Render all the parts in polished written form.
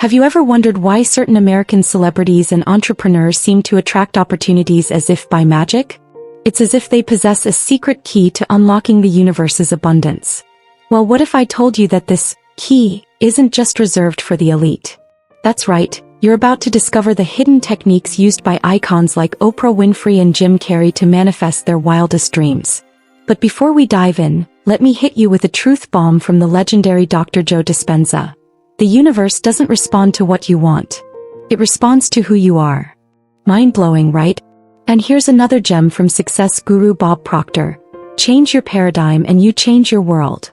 Have you ever wondered why certain American celebrities and entrepreneurs seem to attract opportunities as if by magic? It's as if they possess a secret key to unlocking the universe's abundance. Well, what if I told you that this key isn't just reserved for the elite? That's right, you're about to discover the hidden techniques used by icons like Oprah Winfrey and Jim Carrey to manifest their wildest dreams. But before we dive in, let me hit you with a truth bomb from the legendary Dr. Joe Dispenza. The universe doesn't respond to what you want. It responds to who you are. Mind-blowing, right? And here's another gem from success guru Bob Proctor. Change your paradigm and you change your world.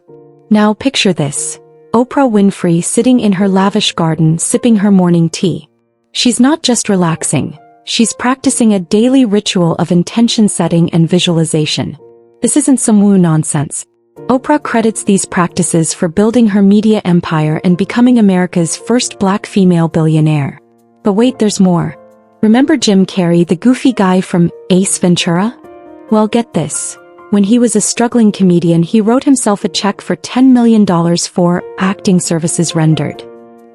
Now picture this. Oprah Winfrey sitting in her lavish garden sipping her morning tea. She's not just relaxing, she's practicing a daily ritual of intention setting and visualization. This isn't some woo nonsense. Oprah credits these practices for building her media empire and becoming America's first black female billionaire. But wait, there's more. Remember Jim Carrey, the goofy guy from Ace Ventura? Well, get this. When he was a struggling comedian, he wrote himself a check for $10 million for acting services rendered.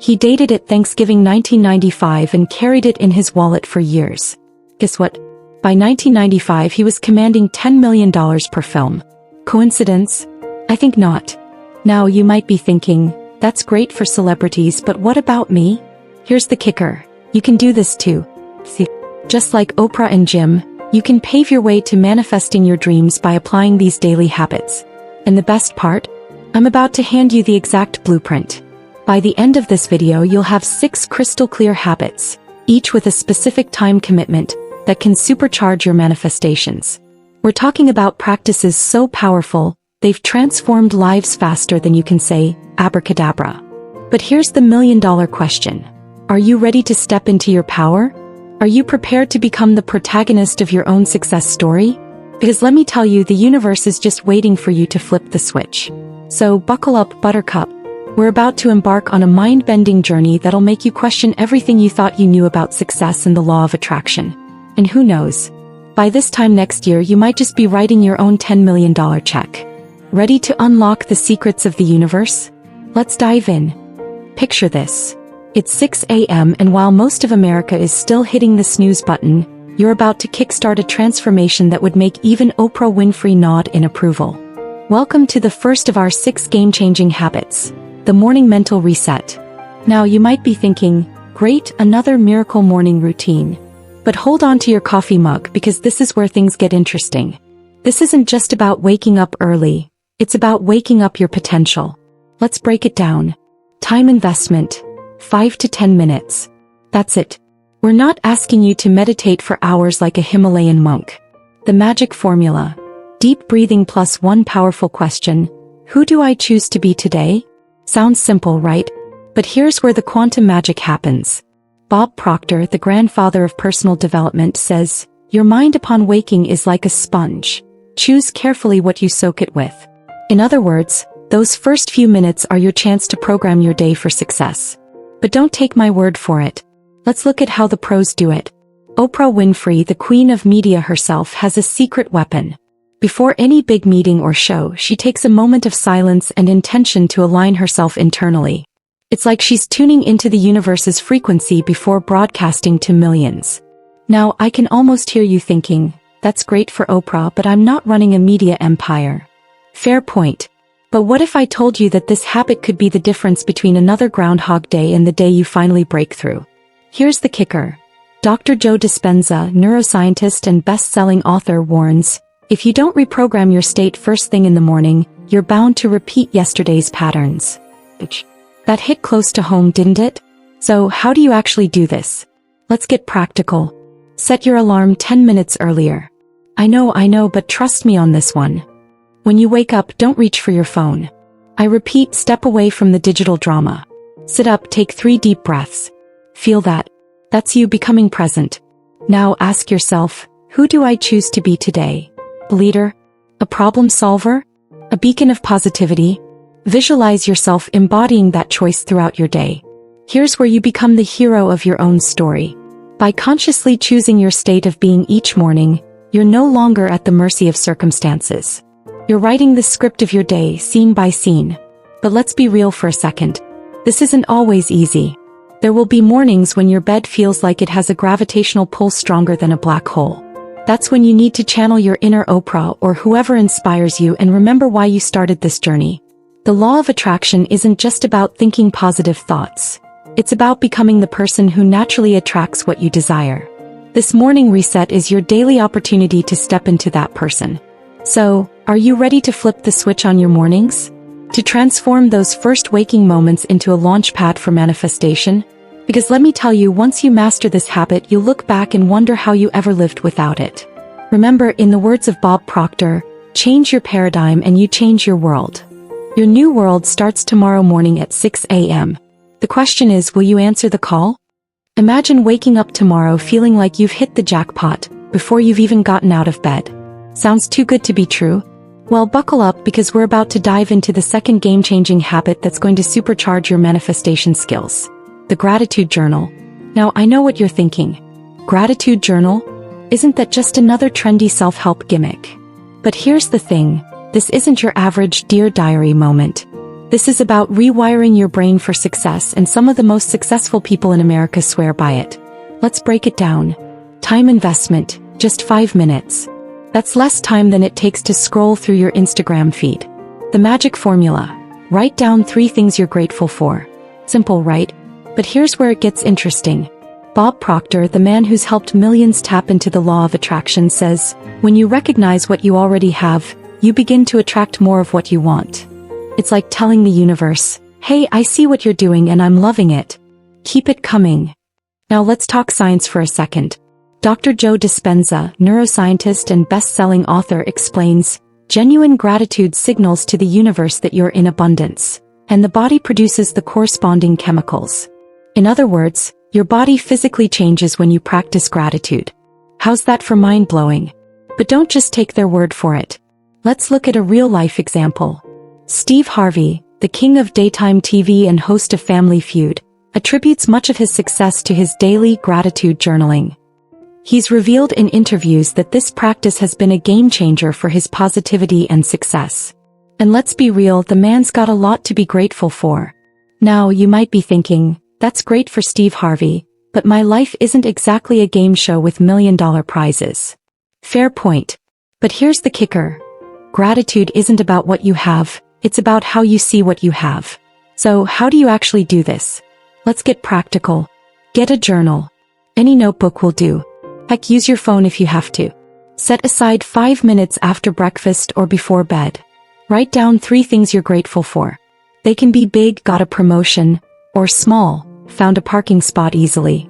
He dated it Thanksgiving 1995 and carried it in his wallet for years. Guess what? By 1995 he was commanding $10 million per film. Coincidence? I think not. Now you might be thinking, that's great for celebrities, but what about me? Here's the kicker. You can do this too. See, just like Oprah and Jim, you can pave your way to manifesting your dreams by applying these daily habits. And the best part? I'm about to hand you the exact blueprint. By the end of this video, you'll have 6 crystal clear habits, each with a specific time commitment that can supercharge your manifestations. We're talking about practices so powerful, they've transformed lives faster than you can say, abracadabra. But here's the million-dollar question. Are you ready to step into your power? Are you prepared to become the protagonist of your own success story? Because let me tell you, the universe is just waiting for you to flip the switch. So buckle up, Buttercup. We're about to embark on a mind-bending journey that'll make you question everything you thought you knew about success and the law of attraction. And who knows? By this time next year, you might just be writing your own $10 million check. Ready to unlock the secrets of the universe? Let's dive in. Picture this. It's 6 a.m. and while most of America is still hitting the snooze button, you're about to kickstart a transformation that would make even Oprah Winfrey nod in approval. Welcome to the first of our 6 game-changing habits, the morning mental reset. Now you might be thinking, great, another miracle morning routine. But hold on to your coffee mug because this is where things get interesting. This isn't just about waking up early, it's about waking up your potential. Let's break it down. Time investment. 5 to 10 minutes. That's it. We're not asking you to meditate for hours like a Himalayan monk. The magic formula. Deep breathing plus one powerful question. Who do I choose to be today? Sounds simple, right? But here's where the quantum magic happens. Bob Proctor, the grandfather of personal development, says, your mind upon waking is like a sponge. Choose carefully what you soak it with. In other words, those first few minutes are your chance to program your day for success. But don't take my word for it. Let's look at how the pros do it. Oprah Winfrey, the queen of media herself, has a secret weapon. Before any big meeting or show, she takes a moment of silence and intention to align herself internally. It's like she's tuning into the universe's frequency before broadcasting to millions. Now, I can almost hear you thinking, that's great for Oprah, but I'm not running a media empire. Fair point. But what if I told you that this habit could be the difference between another Groundhog Day and the day you finally break through? Here's the kicker. Dr. Joe Dispenza, neuroscientist and best-selling author, warns, if you don't reprogram your state first thing in the morning, you're bound to repeat yesterday's patterns. That hit close to home, didn't it? So how do you actually do this? Let's get practical. Set your alarm 10 minutes earlier. I know, but trust me on this one. When you wake up, don't reach for your phone. I repeat, step away from the digital drama. Sit up, take 3 deep breaths. Feel that. That's you becoming present. Now ask yourself, who do I choose to be today? A leader? A problem solver? A beacon of positivity? Visualize yourself embodying that choice throughout your day. Here's where you become the hero of your own story. By consciously choosing your state of being each morning, you're no longer at the mercy of circumstances. You're writing the script of your day, scene by scene. But let's be real for a second. This isn't always easy. There will be mornings when your bed feels like it has a gravitational pull stronger than a black hole. That's when you need to channel your inner Oprah or whoever inspires you and remember why you started this journey. The law of attraction isn't just about thinking positive thoughts. It's about becoming the person who naturally attracts what you desire. This morning reset is your daily opportunity to step into that person. So, are you ready to flip the switch on your mornings? To transform those first waking moments into a launch pad for manifestation? Because let me tell you, once you master this habit, you'll look back and wonder how you ever lived without it. Remember, in the words of Bob Proctor, change your paradigm and you change your world. Your new world starts tomorrow morning at 6 a.m. The question is, will you answer the call? Imagine waking up tomorrow feeling like you've hit the jackpot before you've even gotten out of bed. Sounds too good to be true? Well, buckle up because we're about to dive into the second game-changing habit that's going to supercharge your manifestation skills. The gratitude journal. Now, I know what you're thinking. Gratitude journal? Isn't that just another trendy self-help gimmick? But here's the thing. This isn't your average Dear Diary moment. This is about rewiring your brain for success, and some of the most successful people in America swear by it. Let's break it down. Time investment, just 5 minutes. That's less time than it takes to scroll through your Instagram feed. The magic formula. Write down 3 things you're grateful for. Simple, right? But here's where it gets interesting. Bob Proctor, the man who's helped millions tap into the law of attraction, says, when you recognize what you already have, you begin to attract more of what you want. It's like telling the universe, hey, I see what you're doing and I'm loving it. Keep it coming. Now let's talk science for a second. Dr. Joe Dispenza, neuroscientist and best-selling author, explains, genuine gratitude signals to the universe that you're in abundance, and the body produces the corresponding chemicals. In other words, your body physically changes when you practice gratitude. How's that for mind-blowing? But don't just take their word for it. Let's look at a real-life example. Steve Harvey, the king of daytime TV and host of Family Feud, attributes much of his success to his daily gratitude journaling. He's revealed in interviews that this practice has been a game-changer for his positivity and success. And let's be real, the man's got a lot to be grateful for. Now, you might be thinking, that's great for Steve Harvey, but my life isn't exactly a game show with million-dollar prizes. Fair point. But here's the kicker. Gratitude isn't about what you have, it's about how you see what you have. So, how do you actually do this? Let's get practical. Get a journal. Any notebook will do. Heck, use your phone if you have to. Set aside 5 minutes after breakfast or before bed. Write down 3 things you're grateful for. They can be big, got a promotion, or small, found a parking spot easily.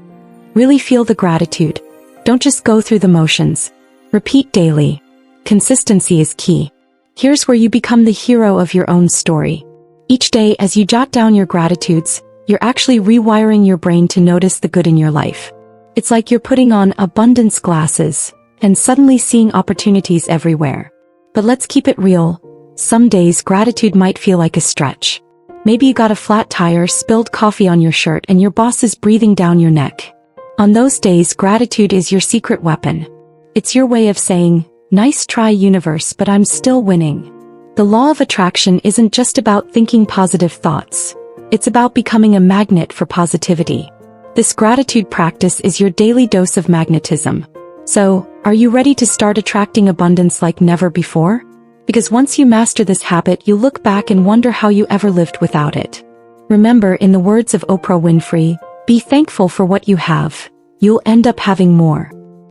Really feel the gratitude. Don't just go through the motions. Repeat daily. Consistency is key. Here's where you become the hero of your own story. Each day, as you jot down your gratitudes, you're actually rewiring your brain to notice the good in your life. It's like you're putting on abundance glasses and suddenly seeing opportunities everywhere. But let's keep it real. Some days gratitude might feel like a stretch. Maybe you got a flat tire, spilled coffee on your shirt, and your boss is breathing down your neck. On those days, gratitude is your secret weapon. It's your way of saying, nice try, universe, but I'm still winning. The law of attraction isn't just about thinking positive thoughts. It's about becoming a magnet for positivity. This gratitude practice is your daily dose of magnetism. So, are you ready to start attracting abundance like never before? Because once you master this habit, you'll look back and wonder how you ever lived without it. Remember, in the words of Oprah Winfrey, be thankful for what you have. You'll end up having more.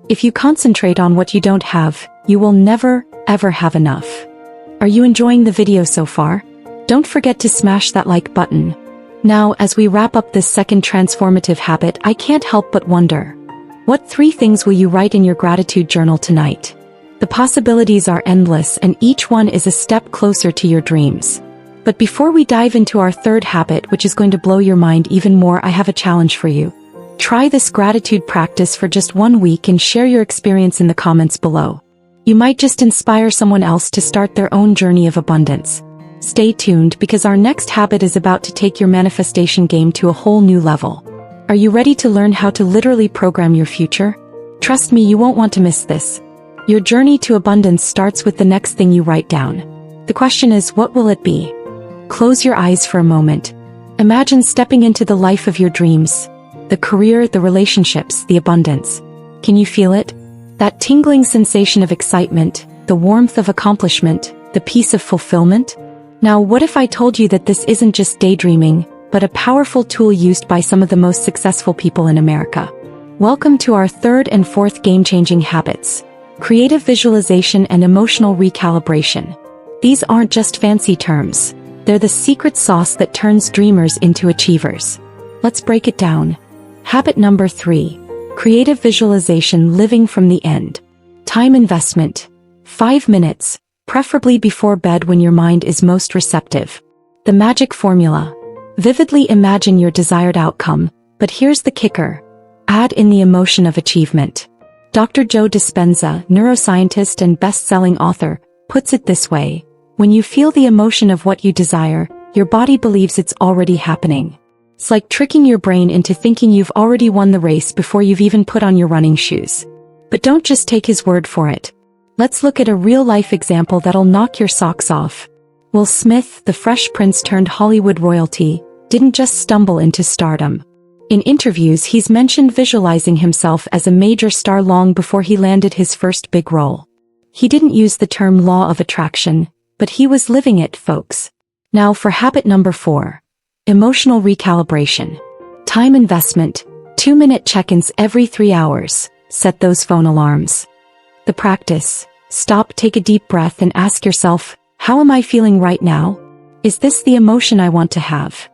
If you concentrate on what you don't have, you will never, ever have enough. Are you enjoying the video so far? Don't forget to smash that like button. Now, as we wrap up this second transformative habit, I can't help but wonder. What 3 things will you write in your gratitude journal tonight? The possibilities are endless, and each one is a step closer to your dreams. But before we dive into our third habit, which is going to blow your mind even more, I have a challenge for you. Try this gratitude practice for just 1 week and share your experience in the comments below. You might just inspire someone else to start their own journey of abundance. Stay tuned because our next habit is about to take your manifestation game to a whole new level. Are you ready to learn how to literally program your future? Trust me, you won't want to miss this. Your journey to abundance starts with the next thing you write down. The question is, what will it be? Close your eyes for a moment. Imagine stepping into the life of your dreams, the career, the relationships, the abundance. Can you feel it? That tingling sensation of excitement, the warmth of accomplishment, the peace of fulfillment? Now, what if I told you that this isn't just daydreaming, but a powerful tool used by some of the most successful people in America? Welcome to our third and fourth game-changing habits: creative visualization and emotional recalibration. These aren't just fancy terms. They're the secret sauce that turns dreamers into achievers. Let's break it down. Habit number 3. Creative visualization, living from the end. Time investment. 5 minutes, preferably before bed when your mind is most receptive. The magic formula. Vividly imagine your desired outcome, but here's the kicker. Add in the emotion of achievement. Dr. Joe Dispenza, neuroscientist and best-selling author, puts it this way: when you feel the emotion of what you desire, your body believes it's already happening. It's like tricking your brain into thinking you've already won the race before you've even put on your running shoes. But don't just take his word for it. Let's look at a real-life example that'll knock your socks off. Will Smith, the Fresh Prince turned Hollywood royalty, didn't just stumble into stardom. In interviews, he's mentioned visualizing himself as a major star long before he landed his first big role. He didn't use the term law of attraction, but he was living it, folks. Now for habit number 4. Emotional recalibration. Time investment. 2-minute check-ins every 3 hours. Set those phone alarms. The practice. Stop, take a deep breath and ask yourself, how am I feeling right now? Is this the emotion I want to have?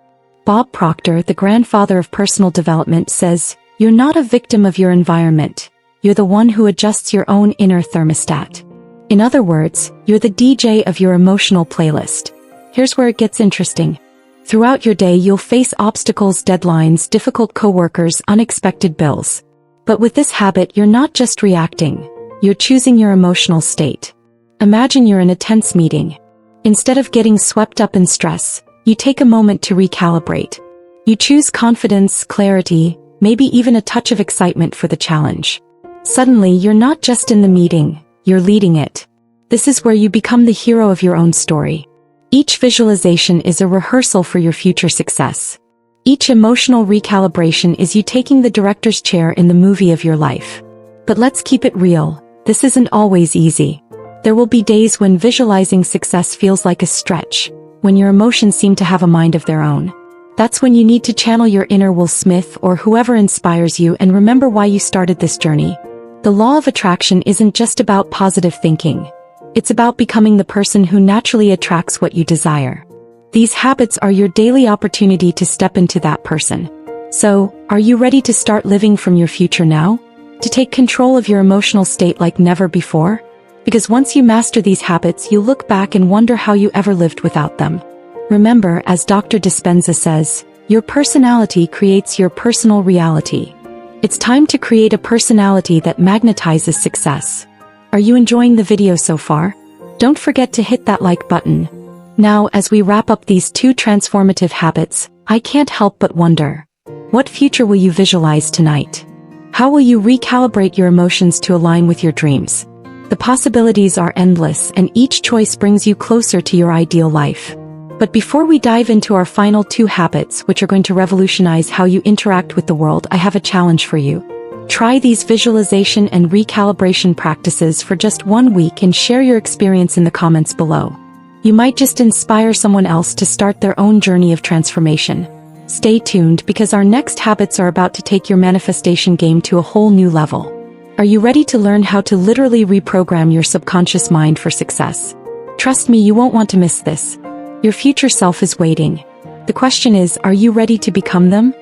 Bob Proctor, the grandfather of personal development, says, "You're not a victim of your environment. You're the one who adjusts your own inner thermostat." In other words, you're the DJ of your emotional playlist. Here's where it gets interesting. Throughout your day, you'll face obstacles, deadlines, difficult coworkers, unexpected bills. But with this habit, you're not just reacting. You're choosing your emotional state. Imagine you're in a tense meeting. Instead of getting swept up in stress, you take a moment to recalibrate. You choose confidence, clarity, maybe even a touch of excitement for the challenge. Suddenly, you're not just in the meeting, you're leading it. This is where you become the hero of your own story. Each visualization is a rehearsal for your future success. Each emotional recalibration is you taking the director's chair in the movie of your life. But let's keep it real, this isn't always easy. There will be days when visualizing success feels like a stretch, when your emotions seem to have a mind of their own. That's when you need to channel your inner Will Smith or whoever inspires you and remember why you started this journey. The law of attraction isn't just about positive thinking. It's about becoming the person who naturally attracts what you desire. These habits are your daily opportunity to step into that person. So, are you ready to start living from your future now? To take control of your emotional state like never before? Because once you master these habits, you'll look back and wonder how you ever lived without them. Remember, as Dr. Dispenza says, your personality creates your personal reality. It's time to create a personality that magnetizes success. Are you enjoying the video so far? Don't forget to hit that like button. Now, as we wrap up these 2 transformative habits, I can't help but wonder, what future will you visualize tonight? How will you recalibrate your emotions to align with your dreams? The possibilities are endless, and each choice brings you closer to your ideal life. But before we dive into our final 2 habits, which are going to revolutionize how you interact with the world, I have a challenge for you. Try these visualization and recalibration practices for just 1 week and share your experience in the comments below. You might just inspire someone else to start their own journey of transformation. Stay tuned because our next habits are about to take your manifestation game to a whole new level. Are you ready to learn how to literally reprogram your subconscious mind for success? Trust me, you won't want to miss this. Your future self is waiting. The question is, are you ready to become them?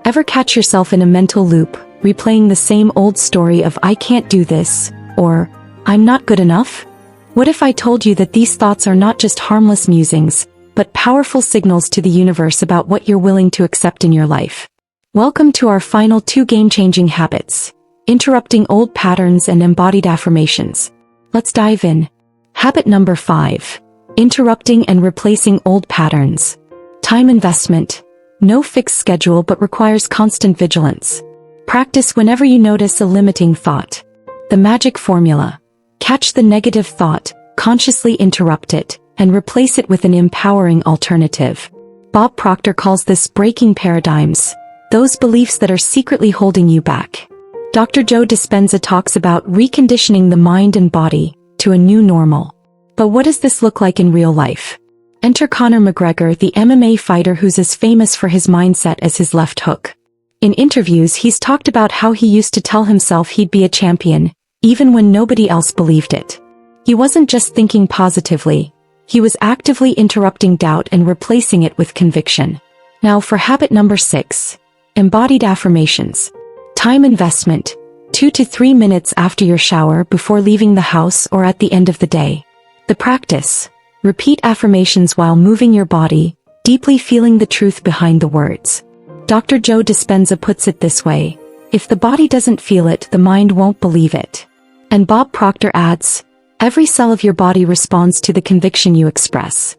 Ever catch yourself in a mental loop, replaying the same old story of "I can't do this," or "I'm not good enough"? What if I told you that these thoughts are not just harmless musings, but powerful signals to the universe about what you're willing to accept in your life? Welcome to our final 2 game-changing habits: interrupting old patterns and embodied affirmations. Let's dive in. Habit number 5. Interrupting and replacing old patterns. Time investment. No fixed schedule but requires constant vigilance. Practice whenever you notice a limiting thought. The magic formula. Catch the negative thought, consciously interrupt it, and replace it with an empowering alternative. Bob Proctor calls this breaking paradigms. those beliefs that are secretly holding you back. Dr. Joe Dispenza talks about reconditioning the mind and body to a new normal. But what does this look like in real life? Enter Conor McGregor, the MMA fighter who's as famous for his mindset as his left hook. In interviews, he's talked about how he used to tell himself he'd be a champion, even when nobody else believed it. He wasn't just thinking positively, he was actively interrupting doubt and replacing it with conviction. Now for habit number 6, embodied affirmations. Time investment, 2 to 3 minutes after your shower, before leaving the house, or at the end of the day. The practice: repeat affirmations while moving your body, deeply feeling the truth behind the words. Dr. Joe Dispenza puts it this way: if the body doesn't feel it, the mind won't believe it. And Bob Proctor adds, every cell of your body responds to the conviction you express.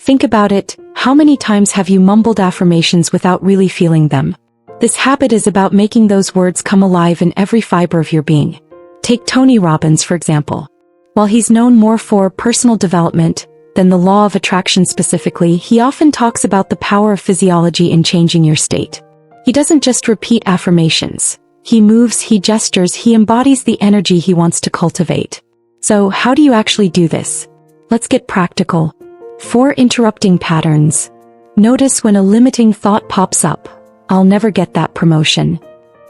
Think about it, how many times have you mumbled affirmations without really feeling them? This habit is about making those words come alive in every fiber of your being. Take Tony Robbins, for example. While he's known more for personal development than the law of attraction specifically, he often talks about the power of physiology in changing your state. He doesn't just repeat affirmations. He moves, he gestures, he embodies the energy he wants to cultivate. So, how do you actually do this? Let's get practical. 4 interrupting patterns. Notice when a limiting thought pops up. I'll never get that promotion.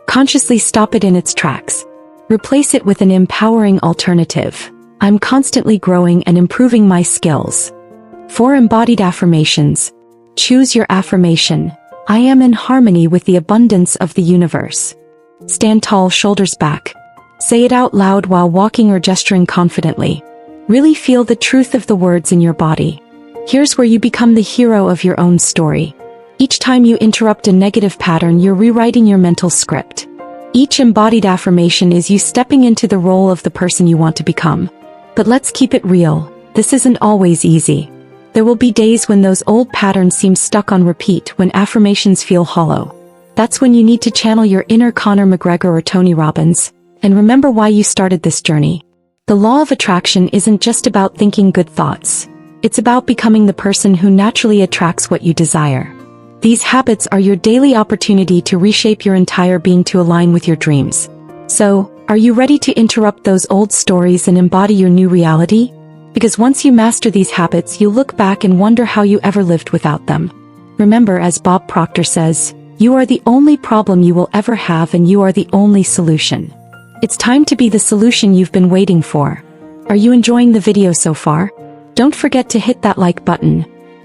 Consciously stop it in its tracks. Replace it with an empowering alternative. I'm constantly growing and improving my skills. 4 embodied affirmations. Choose your affirmation. I am in harmony with the abundance of the universe. Stand tall, shoulders back. Say it out loud while walking or gesturing confidently. Really feel the truth of the words in your body. Here's where you become the hero of your own story. Each time you interrupt a negative pattern, you're rewriting your mental script. Each embodied affirmation is you stepping into the role of the person you want to become. But let's keep it real, this isn't always easy. There will be days when those old patterns seem stuck on repeat, when affirmations feel hollow. That's when you need to channel your inner Conor McGregor or Tony Robbins, and remember why you started this journey. The law of attraction isn't just about thinking good thoughts. It's about becoming the person who naturally attracts what you desire. These habits are your daily opportunity to reshape your entire being to align with your dreams. So, are you ready to interrupt those old stories and embody your new reality? Because once you master these habits, you'll look back and wonder how you ever lived without them. Remember, as Bob Proctor says, you are the only problem you will ever have, and you are the only solution. It's time to be the solution you've been waiting for. Are you enjoying the video so far? Don't forget to hit that like button.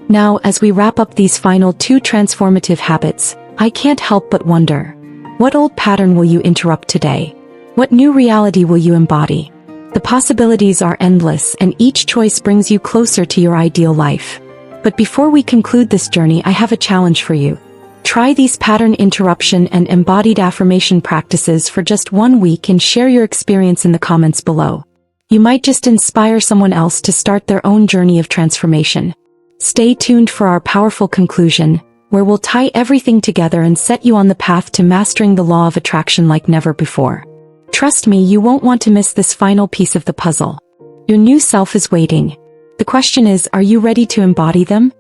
Now, as we wrap up these final 2 transformative habits, I can't help but wonder, what old pattern will you interrupt today? What new reality will you embody? The possibilities are endless, and each choice brings you closer to your ideal life. But before we conclude this journey, I have a challenge for you. Try these pattern interruption and embodied affirmation practices for just 1 week and share your experience in the comments below. You might just inspire someone else to start their own journey of transformation. Stay tuned for our powerful conclusion, where we'll tie everything together and set you on the path to mastering the law of attraction like never before. Trust me, you won't want to miss this final piece of the puzzle. Your new self is waiting. The question is, are you ready to embody them?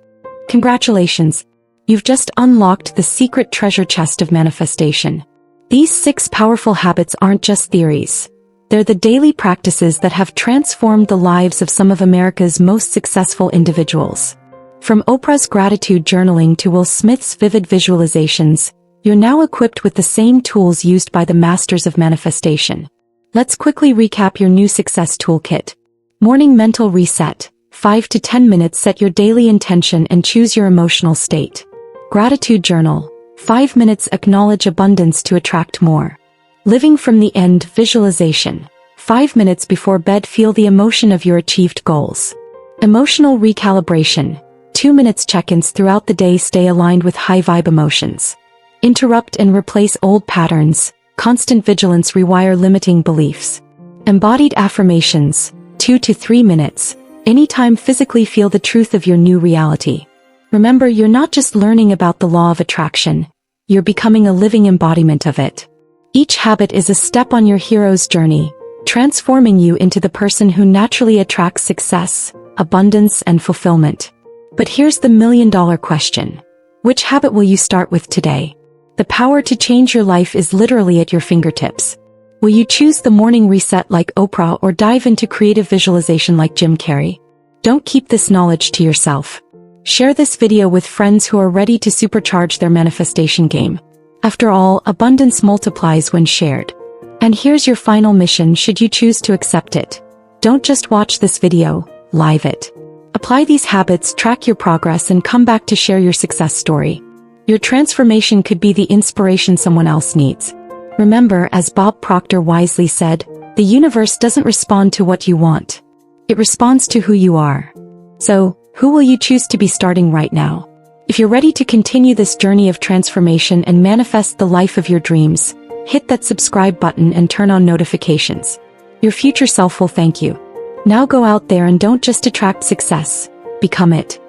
Congratulations! You've just unlocked the secret treasure chest of manifestation. These 6 powerful habits aren't just theories. They're the daily practices that have transformed the lives of some of America's most successful individuals. From Oprah's gratitude journaling to Will Smith's vivid visualizations, you're now equipped with the same tools used by the masters of manifestation. Let's quickly recap your new success toolkit. Morning mental reset. 5 to 10 minutes, set your daily intention and choose your emotional state. Gratitude journal. 5 minutes, acknowledge abundance to attract more. Living from the end visualization. 5 minutes before bed, feel the emotion of your achieved goals. Emotional recalibration. 2 minutes, check-ins throughout the day, stay aligned with high vibe emotions. Interrupt and replace old patterns. Constant vigilance, rewire limiting beliefs. Embodied affirmations. 2 to 3 minutes. Anytime, physically feel the truth of your new reality. Remember, you're not just learning about the law of attraction, you're becoming a living embodiment of it. Each habit is a step on your hero's journey, transforming you into the person who naturally attracts success, abundance, and fulfillment. But here's the $1,000,000 question. Which habit will you start with today? The power to change your life is literally at your fingertips. Will you choose the morning reset like Oprah or dive into creative visualization like Jim Carrey? Don't keep this knowledge to yourself. Share this video with friends who are ready to supercharge their manifestation game. After all, abundance multiplies when shared. And here's your final mission should you choose to accept it. Don't just watch this video, live it. Apply these habits, track your progress, and come back to share your success story. Your transformation could be the inspiration someone else needs. Remember, as Bob Proctor wisely said, the universe doesn't respond to what you want. It responds to who you are. So, who will you choose to be starting right now? If you're ready to continue this journey of transformation and manifest the life of your dreams, hit that subscribe button and turn on notifications. Your future self will thank you. Now go out there and don't just attract success, become it.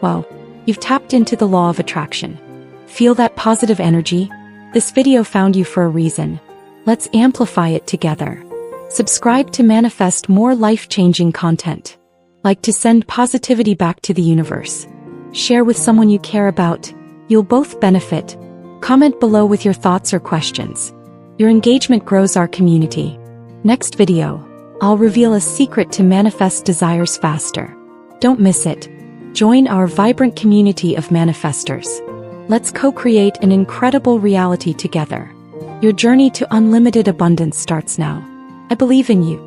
Wow, you've tapped into the law of attraction. Feel that positive energy? This video found you for a reason. Let's amplify it together. Subscribe to manifest more life-changing content. Like to send positivity back to the universe. Share with someone you care about. You'll both benefit. Comment below with your thoughts or questions. Your engagement grows our community. Next video, I'll reveal a secret to manifest desires faster. Don't miss it. Join our vibrant community of manifestors. Let's co-create an incredible reality together. Your journey to unlimited abundance starts now. I believe in you.